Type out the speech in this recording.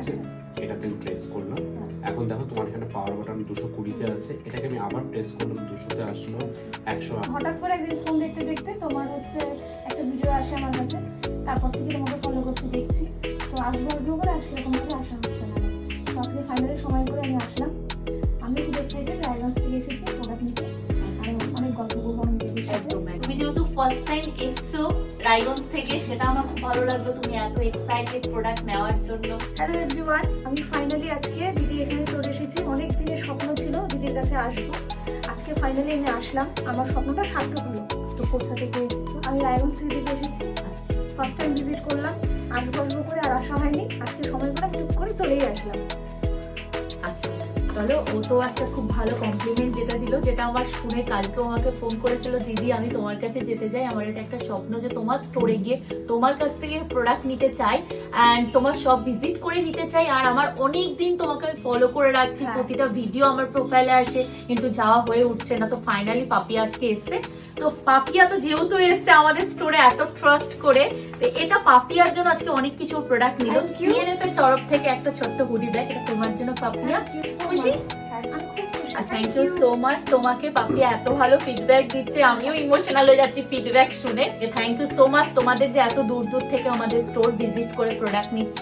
আছে, এটাতে আমি প্রেস করলাম। এখন দেখো তোমার এখানে পাওয়ার বাটন 220-তে আছে, এটাকে আমি আবার প্রেস করলাম, 200-তে আসলো, 100। হঠাৎ করে একদিন ফোন দেখতে দেখতে তোমার হচ্ছে একটা ভিডিও আসে আমার কাছে, তারপর থেকে তোমাকে ফলো করছি, দেখছি। তো আসবো আসবো করে আর সেরকম ভাবে আসা হচ্ছে না। তো আজকে ফাইনালি সময় করে আমি আসলাম। আমি খুব এক্সাইটেড, রায়গঞ্জ থেকে এসেছি প্রোডাক্ট নিতে, আর অনেক গল্প বলবো অনেক বেশি। তুমি যেহেতু ফার্স্ট টাইম এসছো রায়গঞ্জ থেকে, সেটা আমার খুব ভালো লাগলো, তুমি এত এক্সাইটেড প্রোডাক্ট নেওয়ার জন্য। হ্যালো এভরিওয়ান, আমি ফাইনালি আজকে দিদি এখানে চলে এসেছি। অনেক দিনের স্বপ্ন ছিল দিদির কাছে আসবো, আজকে ফাইনালি আমি আসলাম, আমার স্বপ্নটা সার্থক হলো। তো কোথা থেকে এসেছো? আমি রায়গঞ্জ থেকে দিদি এসেছি, আচ্ছা ফার্স্ট টাইম ভিজিট করলাম, আসবো আসবো করে আর আসা হয়নি, আজকে সময় করে টুক করে চলেই আসলাম। আচ্ছা, চলো, ও তো একটা খুব ভালো কমপ্লিমেন্ট যেটা দিল, যেটা আমার শুনে কালকেও আমাকে ফোন করেছিল, দিদি আমি তোমার কাছে যেতে চাই, আমার এটা একটা স্বপ্ন যে তোমার স্টোরে গিয়ে তোমার কাছ থেকে প্রোডাক্ট নিতে চাই অ্যান্ড তোমার সব ভিজিট করে নিতে চাই। আর আমার অনেক দিন তোমাকে আমি ফলো করে রাখছি, প্রতিটা ভিডিও আমার প্রোফাইলে আসে, কিন্তু যাওয়া হয়ে উঠছে না। তো ফাইনালি পাপিয়া আজকে এসছে। তো পাপিয়া তো যেহেতু এসছে আমাদের স্টোরে এত ট্রাস্ট করে, তো এটা পাপিয়ার জন্য আজকে অনেক কিছু প্রোডাক্ট নিল। ইএনএফ এর তরফ থেকে একটা ছোট্ট হুডি ব্যাগ, এটা তোমার জন্য পাপিয়া। খুশি? Thank you so much. তোমাকে পাপিয়া এত ভালো ফিডব্যাক দিচ্ছে, আমিও ইমোশনাল হয়ে যাচ্ছি ফিডব্যাক শুনে। থ্যাংক ইউ সো মাচ তোমাদের যে এত দূর দূর থেকে আমাদের স্টোর ভিজিট করে প্রোডাক্ট নিচ্ছ।